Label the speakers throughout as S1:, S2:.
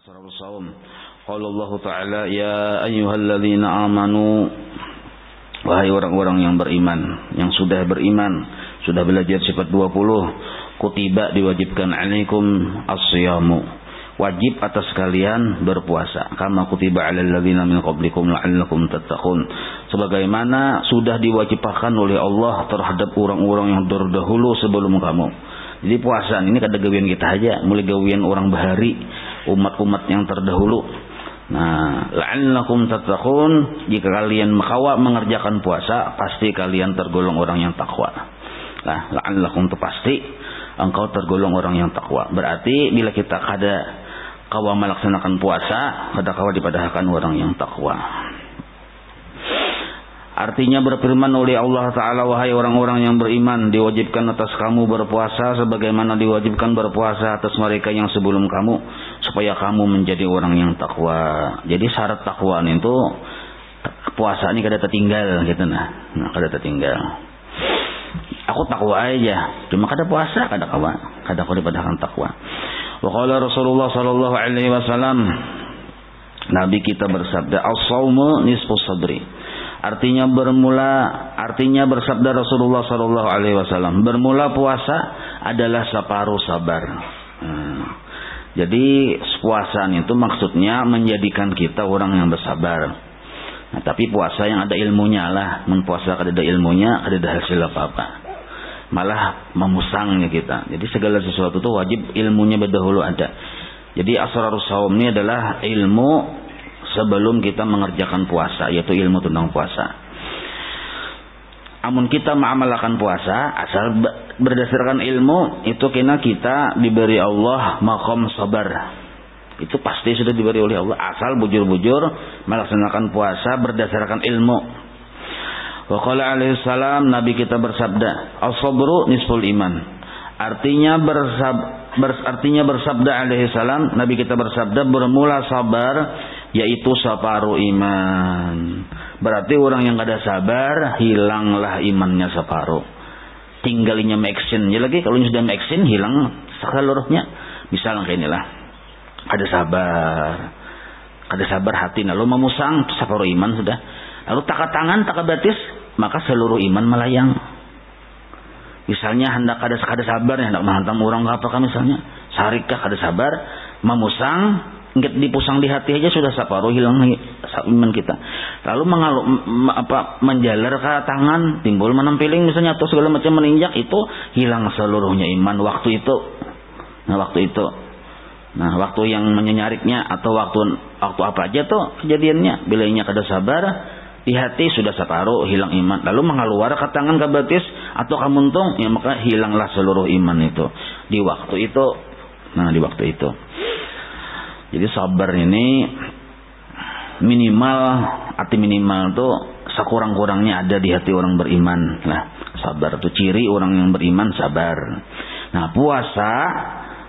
S1: Asrarus Saum. Qala Allah Ta'ala, ya ayyuhalladzina amanu, wahai orang-orang yang beriman, yang sudah beriman, sudah belajar sifat 20, kutiba diwajibkan alaikum as-siyamu, wajib atas kalian berpuasa, kama kutiba alal ladzina min qablikum la'allakum tattaqun, sebagaimana sudah diwajibkan oleh Allah terhadap orang-orang yang terdahulu sebelum kamu. Jadi puasa ini kada gawian kita aja, mulai gawian orang bahari, umat-umat yang terdahulu. Nah, la'allakum tattaqun, jika kalian mengerjakan puasa, pasti kalian tergolong orang yang takwa. Nah, la'allakum itu pasti engkau tergolong orang yang takwa. Berarti bila kita kada kawa melaksanakan puasa, kada kawa dipadahkan orang yang takwa. Artinya berfirman oleh Allah Ta'ala, wahai orang-orang yang beriman, diwajibkan atas kamu berpuasa sebagaimana diwajibkan berpuasa atas mereka yang sebelum kamu, supaya kamu menjadi orang yang takwa. Jadi syarat takwa itu puasa ini kada tertinggal gitu nah kada tertinggal. Aku takwa aja, cuma kada puasa kada kawa dipadahkan takwa. Wa qala Rasulullah sallallahu alaihi wasallam, Nabi kita bersabda, as-shaumu nisfus sabri. Artinya bersabda Rasulullah sallallahu alaihi wasallam, bermula puasa adalah separuh sabar. Jadi puasa itu maksudnya menjadikan kita orang yang bersabar. Nah, tapi puasa yang ada ilmunya lah, puasa kada ada ilmunya, kada ada hasil apa-apa. Malah memusangnya kita. Jadi segala sesuatu itu wajib ilmunya berdahulu ada. Jadi asrarus saum ini adalah ilmu sebelum kita mengerjakan puasa, yaitu ilmu tentang puasa. Amun kita mengamalkan puasa asal berdasarkan ilmu, itu kena kita diberi Allah maqam sabar. Itu pasti sudah diberi oleh Allah, asal bujur-bujur melaksanakan puasa berdasarkan ilmu. Wa qala alaihi salam, Nabi kita bersabda, as-sabru nisful iman. Artinya bersabda alaihi salam, Nabi kita bersabda, bermula sabar yaitu separuh iman. Berarti orang yang kada sabar, hilanglah imannya separuh. Tinggalinya action. Ya lagi kalau sudah action, hilang seluruhnya. Misal kayak inilah, kada sabar hati, lalu memusang separuh iman sudah. Lalu takat tangan, takat batis, maka seluruh iman melayang. Misalnya hendak kada sabar, hendak menghantam orang apa misalnya, sarikah kada sabar, memusang, dipusang di hati aja sudah separuh hilang iman kita. Lalu menjalar ke tangan, timbul menampiling misalnya atau segala macam meninjak, itu hilang seluruhnya iman waktu itu. Nah, waktu yang menyariknya atau waktu apa aja tuh kejadiannya, bilanya kada sabar, di hati sudah separuh hilang iman. Lalu mengeluar ke tangan, ke batis atau ke muntung, ya maka hilanglah seluruh iman itu di waktu itu. Nah, di waktu itu. Jadi sabar ini arti minimal tuh sekurang-kurangnya ada di hati orang beriman. Nah, sabar itu ciri orang yang beriman, sabar. Nah, puasa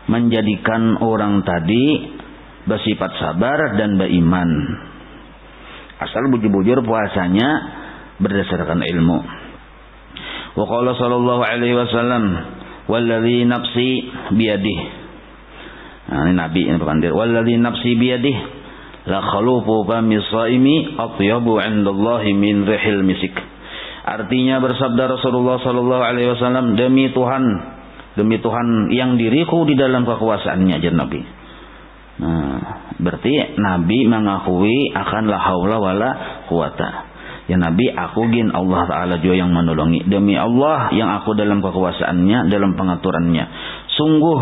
S1: menjadikan orang tadi bersifat sabar dan beriman. Asal bujur-bujur puasanya berdasarkan ilmu. Wa qala sallallahu alaihi wasallam, walladzi nafsi biyadihi. Nah, ini Nabi yang berpandir, walladzi nafsi biyadihi la khalufu fami shaimi atyabu 'indallahi min rihil misik. Artinya bersabda Rasulullah sallallahu alaihi wasallam, demi Tuhan yang diriku di dalam kekuasaannya, ajar Nabi. Nah, berarti Nabi mengakui akan la haula wala quwata. Ya Nabi, aku gin Allah Ta'ala juga yang menolongi. Demi Allah yang aku dalam kekuasaannya, dalam pengaturannya. Sungguh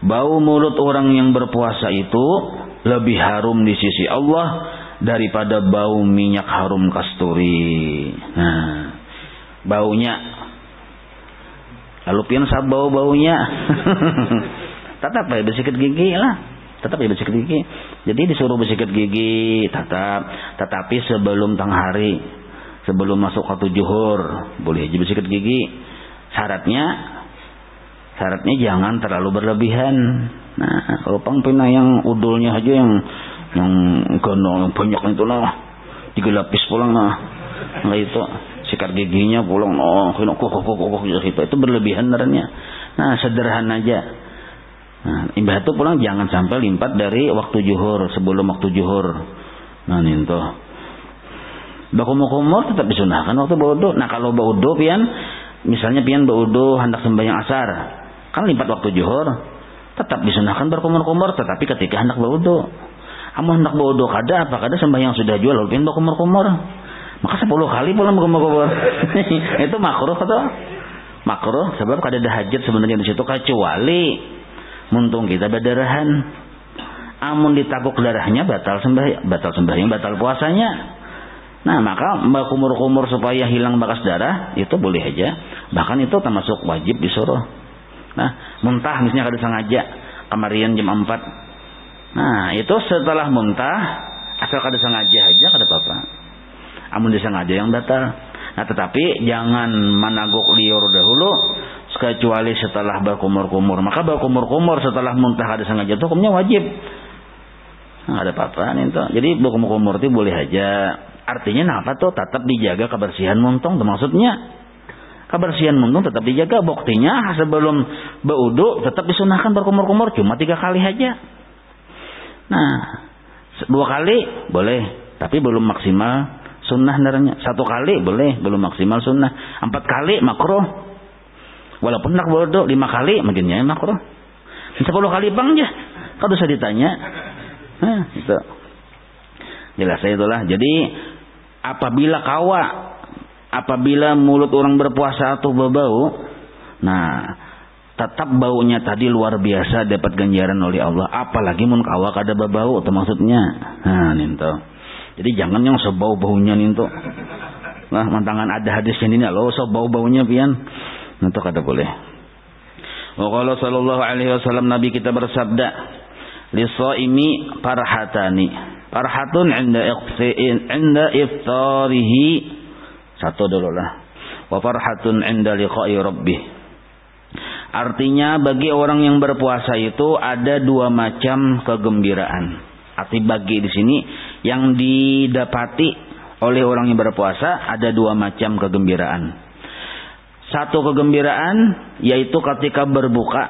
S1: bau mulut orang yang berpuasa itu lebih harum di sisi Allah daripada bau minyak harum kasturi. Nah, baunya. Lalu pian bau-baunya. Tetap ya bersikat gigi lah. Jadi disuruh bersikat gigi tetapi sebelum tang hari, sebelum masuk waktu zuhur boleh aja bersikat gigi. Syaratnya jangan terlalu berlebihan. Nah, kalau pangpina yang udulnya aja yang gondong banyak itu digelapis pulang nggak itu sikat giginya pulang kok itu berlebihan naranya. Nah, sederhana aja. Nah, imbah itu pulang jangan sampai limpat dari waktu zuhur, sebelum waktu zuhur. Nah, itu. Bakumur-kumur tetap disunahkan waktu baudu. Nah, kalau baudu pian, misalnya pian baudu hendak sembahyang asar, kan limpat waktu zuhur, tetap disunahkan berkumur-kumur, tetapi ketika hendak baudu. Amun hendak baudu kada apa kada sembahyang sudah jual lalu pian berkumur-kumur. Maka 10 kali pulang berkumur-kumur. Itu makruh atau? Makruh sebab kada ada hajat sebenarnya di situ kecuali muntung kita berdarahan. Amun ditaguk darahnya batal sembahyang, batal puasanya. Nah, maka kumur-kumur supaya hilang bekas darah itu boleh aja. Bahkan itu termasuk wajib disuruh. Nah, muntah misalnya kada sengaja kemarian jam 4. Nah, itu setelah muntah asal kada sengaja aja kada apa-apa. Amun disengaja yang batal. Nah, tetapi jangan menaguk liur dahulu kecuali setelah berkumur-kumur. Maka berkumur-kumur setelah muntah kada sengaja itu hukumnya wajib. Nah, ada apa-apa itu. Jadi berkumur-kumur itu boleh aja. Artinya apa tuh? Tetap dijaga kebersihan muntung tuh maksudnya. Kebersihan muntung tetap dijaga. Buktinya sebelum berwudu tetap disunahkan berkumur-kumur cuma 3 kali aja. Nah, 2 kali boleh, tapi belum maksimal sunnah darahnya. 1 kali boleh, belum maksimal sunnah. 4 kali makruh. Walaupun nak bodoh 5 kali mungkinnya makruh. 10 kali bang aja. Kalau usah ditanya. Nah, itu. Jelas itulah. Jadi apabila mulut orang berpuasa atau berbau, nah tetap baunya tadi luar biasa dapat ganjaran oleh Allah. Apalagi mun kawa kada berbau itu maksudnya. Nah, itu. Jadi jangan yang sebau-baunya itu. Nah, mantangan ada hadis ini lo sebau-baunya pian. Itu kada boleh. Wa qala sallallahu alaihi wasallam Nabi kita bersabda, "Lis-shaimi farhatani. Farhatun 'inda iftarihi." Satu dulu lah. Wa farhatun 'inda liqa'i rabbih. Artinya bagi orang yang berpuasa itu ada 2 macam kegembiraan. Arti bagi di sini yang didapati oleh orang yang berpuasa ada 2 macam kegembiraan. Satu kegembiraan yaitu ketika berbuka.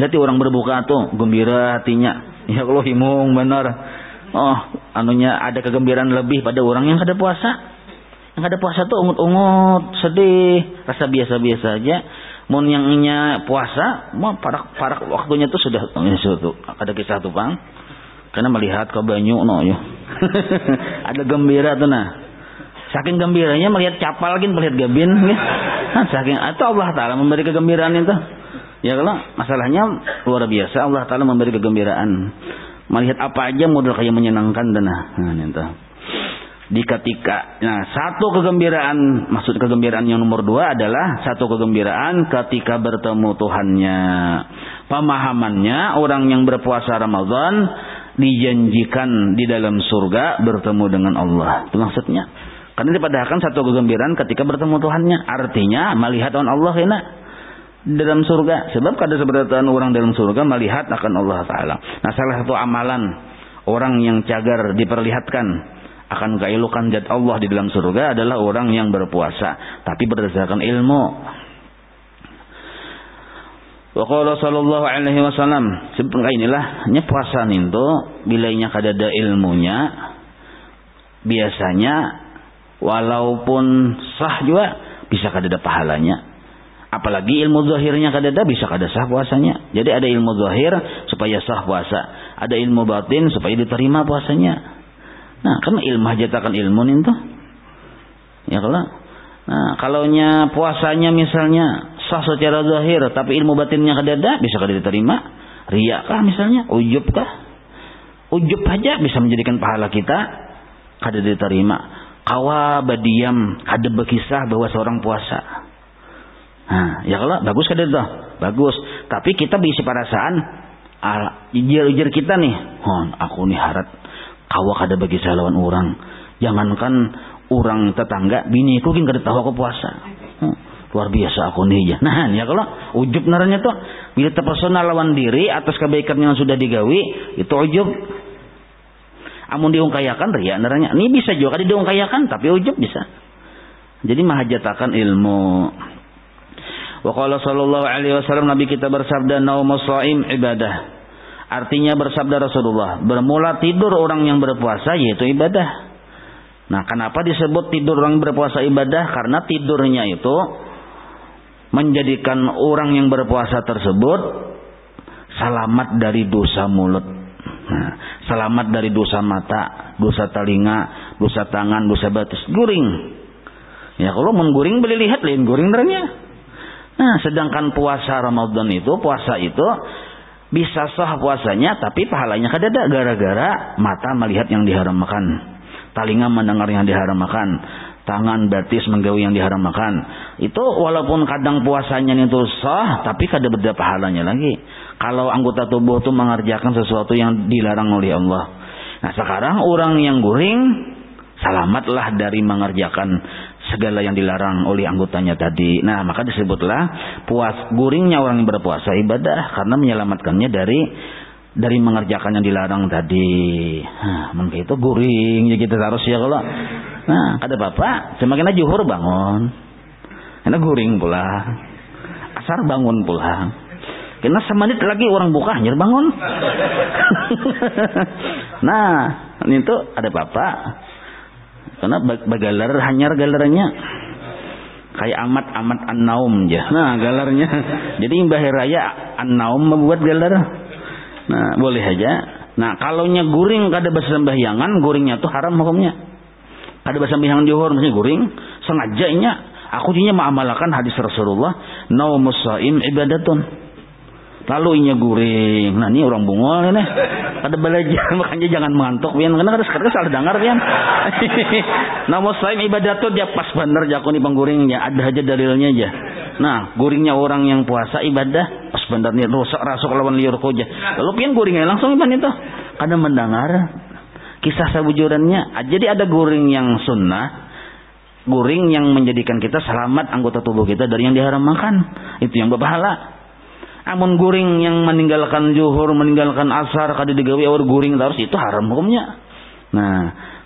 S1: Lihat orang berbuka tuh gembira hatinya. Ya Allah himung benar. Oh, anunya ada kegembiraan lebih pada orang yang kada puasa. Yang kada puasa tuh ungut-ungut, sedih, rasa biasa-biasa aja. Mun yang puasa, mau parak waktunya tuh sudah ada kisah tuh Bang. Karena melihat ke banyu ya. Ada gembira tuh nah. Saking gembiranya melihat capal gin, melihat gabin ya. Nah, saking atau Allah Taala memberi kegembiraan itu. Ya kalau masalahnya luar biasa Allah Taala memberi kegembiraan. Melihat apa aja modal kayak menyenangkan dan nah itu. Di ketika satu kegembiraan, maksud kegembiraan yang nomor 2 adalah satu kegembiraan ketika bertemu Tuhannya. Pemahamannya orang yang berpuasa Ramadan dijanjikan di dalam surga bertemu dengan Allah. Itu maksudnya. Karena dipadahkan satu kegembiraan ketika bertemu Tuhannya. Artinya melihat Allah kena dalam surga. Sebab kada seberatan orang dalam surga melihat akan Allah Ta'ala. Nah, salah satu amalan orang yang cagar diperlihatkan akan keelokan zat Allah di dalam surga adalah orang yang berpuasa tapi berdasarkan ilmu. Wa qala sallallahu alaihi wasallam, sebenarnya inilah puasa itu bila nya kada ada ilmunya biasanya walaupun sah juga bisa kada ada pahalanya. Apalagi ilmu zahirnya kada ada bisa kada sah puasanya. Jadi ada ilmu zahir supaya sah puasa, ada ilmu batin supaya diterima puasanya. Nah, kan ilmu hajatakan ilmu itu. Ya kalau. Nah, kalaunya puasanya misalnya sah secara zahir tapi ilmu batinnya kada ada, bisa kada diterima. Riya kah misalnya? Ujub kah? Ujub aja bisa menjadikan pahala kita kada diterima. Kawa badiam kada berkisah bahwa seorang puasa. Nah, ya kalau bagus kada itu? Bagus. Tapi kita berisi perasaan ijir-ijir kita nih. Aku nih harap kawa kada bagi lawan orang. Jangankan orang tetangga, biniku kan kada tahu aku puasa. Luar biasa aku nih ya. Nah, ya kalau ujub naranya tuh bila terpersonal lawan diri atas kebaikan yang sudah digawi, itu ujub. Amun diungkayakan riya naranya. Ini bisa juga kada diungkayakan tapi ujub bisa. Jadi mahajatakan ilmu. Wa qala sallallahu alaihi wasallam, Nabi kita bersabda, naumus shaim ibadah. Artinya bersabda Rasulullah, bermula tidur orang yang berpuasa yaitu ibadah. Nah, kenapa disebut tidur orang yang berpuasa ibadah? Karena tidurnya itu menjadikan orang yang berpuasa tersebut selamat dari dosa mulut. Nah, selamat dari dosa mata, dosa telinga, dosa tangan, dosa batis, guring. Ya kalau mengguring boleh lihat lain guring ternyata. Nah, sedangkan puasa Ramadan itu, puasa itu bisa sah puasanya, tapi pahalanya kadada gara-gara mata melihat yang diharamkan, telinga mendengar yang diharamkan, tangan batis menggawi yang diharamkan. Itu walaupun kadang puasanya itu sah, tapi kada beda pahalanya lagi. Kalau anggota tubuh itu mengerjakan sesuatu yang dilarang oleh Allah. Nah, sekarang orang yang guring selamatlah dari mengerjakan segala yang dilarang oleh anggotanya tadi. Nah, maka disebutlah guringnya orang yang berpuasa ibadah karena menyelamatkannya dari mengerjakan yang dilarang tadi. Nah, mungkin itu guring ya kita harus ya kalau. Nah, ada bapak semakin juhur bangun. Karena guring pula. Asar bangun pula. Karena semenit lagi orang buka hanyar bangun. Nah, ini tuh ada bapak. Karena bagalar hanyar galernya kayak amat an-naum aja. Nah, galernya. Jadi Mbah Raya an-naum membuat galer. Nah, boleh aja. Nah, kalaunya guring kada bersembahyangan, guringnya tuh haram hukumnya. Kada bersembahyangan juhur mesti guring, sengajanya aku jinya mengamalkan hadis Rasulullah, naumus shaim ibadatun. Lalu inya guring. Nah, ini orang bungol ini. Ada belajar, makanya jangan mengantuk pian. Karena sekarang salah dengar pian. Naumus shaim ibadatun, dia pas bener jakuni pengguringnya. Ada aja dalilnya aja. Nah, guringnya orang yang puasa ibadah pas bener nih rasuk lawan liur aja. Lalu pian guringnya langsung iban itu. Kadang mendengar kisah sabujurannya. Jadi ada guring yang sunnah, guring yang menjadikan kita selamat anggota tubuh kita dari yang diharamkan. Itu yang berpahala. Amun guring yang meninggalkan zuhur, meninggalkan asar, kada digawe awal guring terus, itu haram hukumnya. Nah,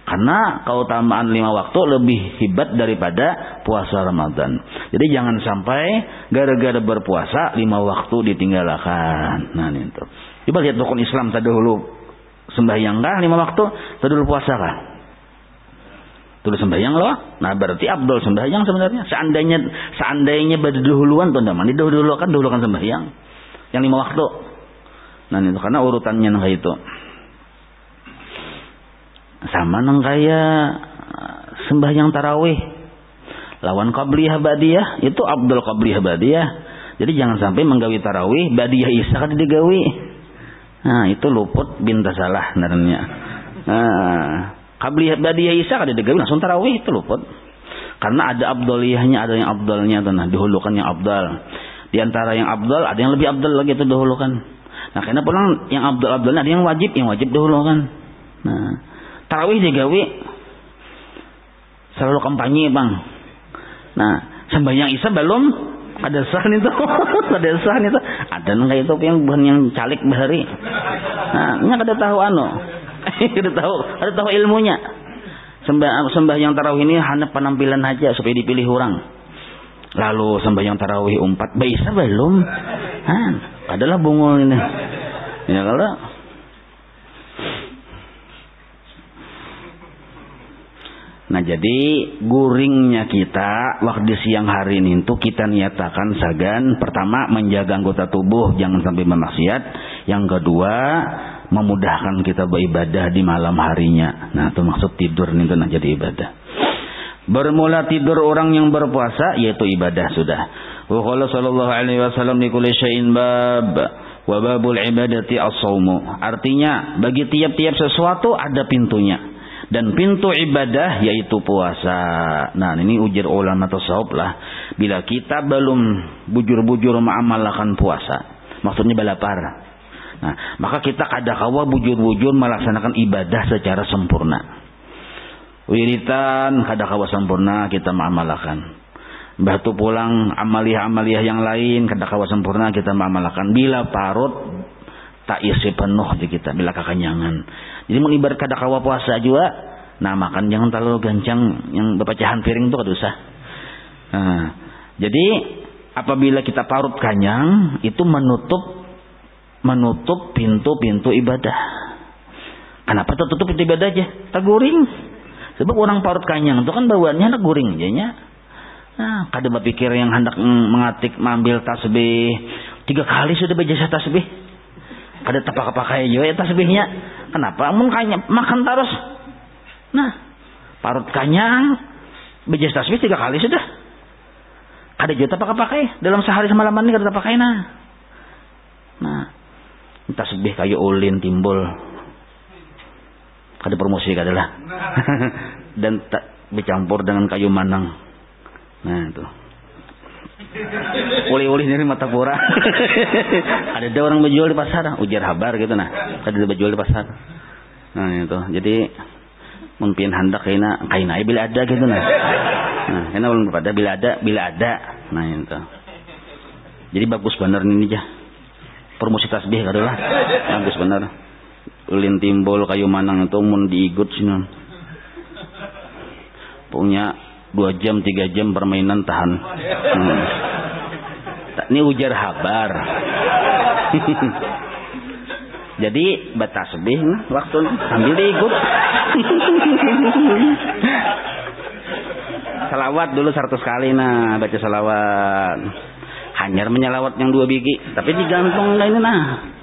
S1: karena keutamaan 5 waktu lebih hebat daripada puasa Ramadan. Jadi jangan sampai gara-gara berpuasa 5 waktu ditinggalkan. Nah, itu. Coba lihat rukun Islam tadi dulu sembahyang kah 5 waktu, tadi dulu puasa kah? Dulu sembahyang loh. Nah, berarti abdul sembahyang sebenarnya. Seandainya berdahuluan tuh ndaman, didahulukan sembahyang. Yang 5 waktu. Nah, itu karena urutannya kayak itu. Sama nang kayak sembahyang tarawih. Lawan qabliyah ba'diyah, itu abdul qabliyah ba'diyah. Jadi jangan sampai menggawi tarawih ba'diyah isya kan digawi. Nah, itu luput binta salah sebenarnya. Nah, qabliyah ba'diyah isya kan digawi langsung tarawih, itu luput. Karena ada abduliyahnya, ada yang abdalnya tuh. Nah, dihulukan yang abdal. Di antara yang abdal ada yang lebih abdal lagi itu dahulukan. Nah, karena pulang yang abdalnya ada yang wajib dahulukan. Nah, tarawih digawi selalu kampanye, Bang. Nah, sembahyang isya belum ada sah itu. Ada sah itu. Ada enggak itu yang bukan yang calik bahari. Nah, nya kada tahu kada tahu ilmunya. Sembahyang tarawih ini hanya penampilan aja supaya dipilih orang. Lalu sembahyang tarawih 4 bisa belum? Adalah bungul ini. Ya kalau nah, jadi guringnya kita waktu siang hari ini itu kita niatakan sagan pertama menjaga anggota tubuh jangan sampai bermaksiat. Yang kedua memudahkan kita beribadah di malam harinya. Nah, itu maksud tidur nih itu nah jadi ibadah. Bermula tidur orang yang berpuasa yaitu ibadah sudah. Wa qala sallallahu alaihi wasallam li kulli syai'in bab wa babul ibadati as-shaumu. Artinya bagi tiap-tiap sesuatu ada pintunya dan pintu ibadah yaitu puasa. Nah, ini ujar ulama tasawuf lah. Bila kita belum bujur-bujur mengamalkan puasa, maksudnya balapar. Nah, maka kita kadakawa bujur-bujur melaksanakan ibadah secara sempurna. Wiritan kadakawa sempurna kita mengamalkan. Batu pulang amaliyah-amaliyah yang lain kadakawa sempurna kita mengamalkan. Bila parut tak isi penuh di kita, bila kekenyangan. Jadi mengibarat kadakawa puasa juga. Nah, makan jangan terlalu gancang yang berpecahan piring itu kada usah. Nah, jadi apabila kita parut kanyang itu menutup pintu-pintu ibadah. Kenapa tertutup pintu ibadah aja? Taguring. Sebab orang parut kanyang itu kan bawaannya hendak guring jadinya. Nah, kada berpikir yang hendak mengatik mengambil tasbih 3 kali sudah berjasa tasbih. Kada tapak-pakai juga ya tasbihnya. Kenapa? Mun kanyang makan terus. Nah, parut kanyang berjasa tasbih 3 kali sudah. Kada juga tapak-pakai dalam sehari semalaman ini kada tapakai Nah, tasbih kayu ulin timbul. Kada promosi kada lah. Dan bercampur dengan kayu manang. Nah itu uli-uli dari mata pura. Ada orang menjual di pasar, ujar habar gitu nah. Ada menjual di pasar. Nah itu. Jadi mungkin hendak kaina bila ada gitu nah. Nah, karena belum pada bila ada. Nah itu. Jadi bagus bener ini aja. Promosi tasbih kada lah. Bagus bener. Ulin timbul kayu manang itu mun diigut sini. Punya 2 jam 3 jam permainan tahan. Ini ujar habar. Jadi batasbih waktu sambil diikut. Salawat dulu 100 kali nah baca salawat. Hanyar menyalawat yang 2 biji tapi digantung ini nah.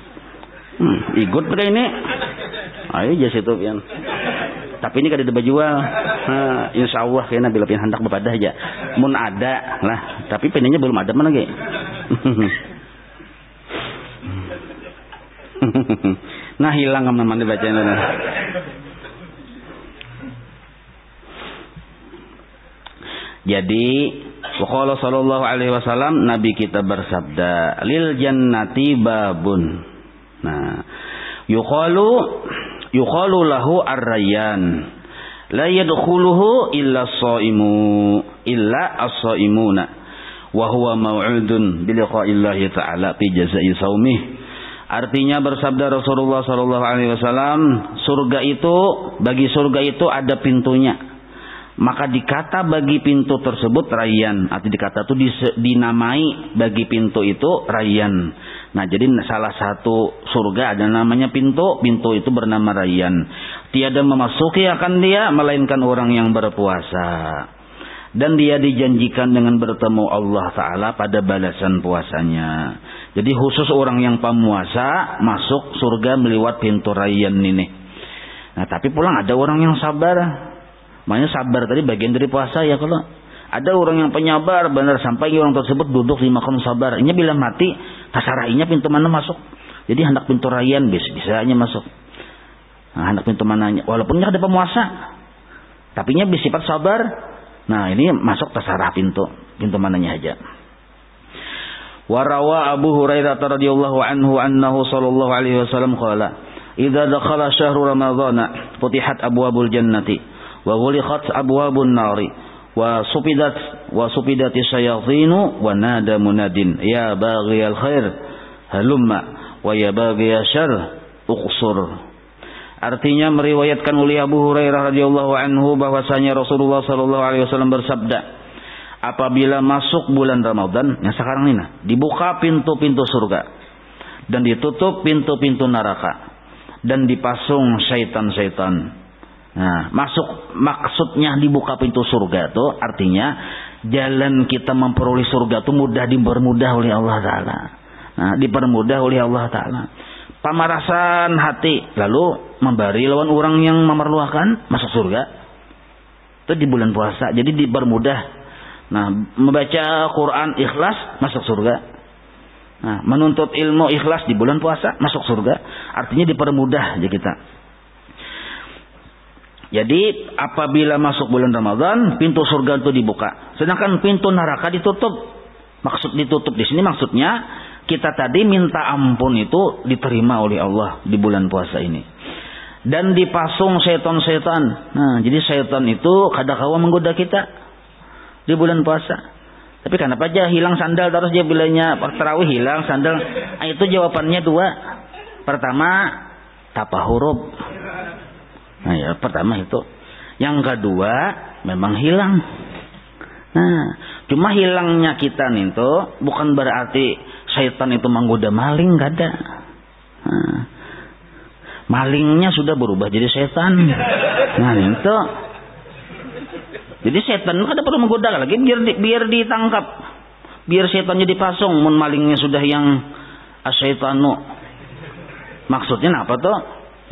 S1: Ikut pakai ini. Ayo jas itu pian. Tapi ini kada dibajual. Nah, insyaallah kayaknya bila pian hendak bepadah aja. Mun ada lah, tapi penenya belum ada mana ge. Nah hilang kamu dibacain nah. Jadi waqala sallallahu alaihi wasallam Nabi kita bersabda lil jannati babun. Nah, yuqalu lahu ar-rayyan la yadkhuluhu illa as-shaimuna wa huwa mau'udun bi liqa'illahi ta'ala fi jazaa'i shaumih. Artinya bersabda Rasulullah sallallahu alaihi wasallam, bagi surga itu ada pintunya. Maka dikata bagi pintu tersebut rayyan, arti dikata itu dinamai bagi pintu itu rayyan. Nah, jadi salah satu surga ada namanya pintu itu bernama rayyan. Tiada memasuki akan dia melainkan orang yang berpuasa. Dan dia dijanjikan dengan bertemu Allah Ta'ala pada balasan puasanya. Jadi khusus orang yang pemuasa masuk surga melewat pintu rayyan ini. Nah, tapi pulang ada orang yang sabar. Makanya sabar tadi bagian dari puasa ya. Kalau ada orang yang penyabar benar sampai orang tersebut duduk di makam sabar. Ini bila mati tasarainya pintu mana masuk. Jadi hendak pintu rayyan bisa-bisanya masuk. Nah, hendak pintu mananya walaupun ada pemuasa. Tapi nya bersifat sabar. Nah, ini masuk tasarah pintu mananya aja. Warawa Abu Hurairah radhiyallahu anhu annahu sallallahu alaihi wasallam qala idza dakhala syahru ramadhana futihat abwabul jannati wa ghuliqat abwabun nari wa supidat syayatinu wa nada munadin ya baghiyal khair halumma wa ya baghiyal syarr uqsur. Artinya meriwayatkan oleh Abu Hurairah radhiyallahu anhu bahwasanya Rasulullah sallallahu alaihi wasallam bersabda, apabila masuk bulan Ramadan yang sekarang ini dibuka pintu-pintu surga dan ditutup pintu-pintu neraka dan dipasung syaitan-syaitan. Nah, maksudnya dibuka pintu surga itu artinya jalan kita memperoleh surga itu dipermudah oleh Allah Ta'ala. Nah, dipermudah oleh Allah Ta'ala. Pamarasan hati lalu memberi lawan orang yang memerlukan masuk surga itu di bulan puasa. Jadi dipermudah. Nah, membaca Quran ikhlas masuk surga. Nah, menuntut ilmu ikhlas di bulan puasa masuk surga. Artinya dipermudah aja kita. Jadi apabila masuk bulan Ramadan, pintu surga itu dibuka. Sedangkan pintu neraka ditutup. Maksud ditutup di sini maksudnya kita tadi minta ampun itu diterima oleh Allah di bulan puasa ini. Dan dipasung setan-setan. Nah, jadi setan itu kadang-kala menggoda kita di bulan puasa. Tapi kenapa aja hilang sandal terus dia bilangnya tarawih hilang sandal? Nah, itu jawabannya 2. Pertama, tapahurub. Nah ya pertama itu. Yang kedua memang hilang. Nah Cuma hilangnya kita nih tuh bukan berarti syaitan itu menggoda maling, gak ada. Nah, malingnya sudah berubah jadi setan. Nah itu. Jadi setan itu kada perlu menggoda lagi, biar ditangkap, biar setannya dipasung. Mun malingnya sudah yang asyaitanu. Maksudnya apa tuh?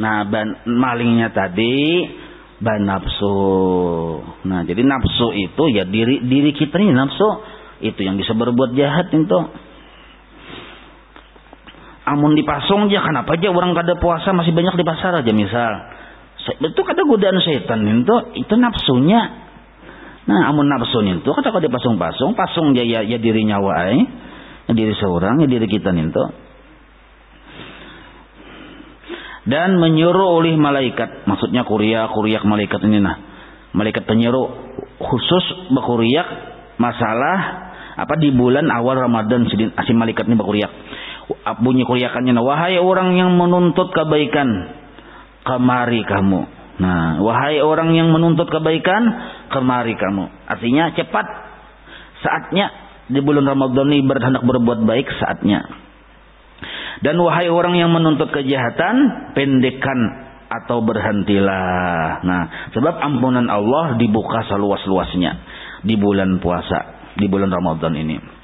S1: Nah malingnya tadi nafsu. Nah jadi nafsu itu ya diri kita ini nafsu itu yang bisa berbuat jahat itu. Amun dipasung aja, kenapa aja orang kada puasa masih banyak di pasar aja misal. Itu kada godaan setan itu nafsunya. Nah amun nafsunya itu kada dipasung-pasung, pasung ya dirinya wae, ya diri seorang, ya diri kita itu. Dan menyuruh oleh malaikat, maksudnya kuriak malaikat ini malaikat penyuruh khusus berkuriak masalah apa di bulan awal Ramadan si malaikat ini berkuriak. Bunyi kuriakannya, wahai orang yang menuntut kebaikan, kemari kamu. Nah, wahai orang yang menuntut kebaikan, kemari kamu. Artinya cepat saatnya di bulan Ramadan ini berhendak berbuat baik saatnya. Dan wahai orang yang menuntut kejahatan, pendekkan atau berhentilah. Nah, sebab ampunan Allah dibuka seluas-luasnya di bulan puasa, di bulan Ramadan ini.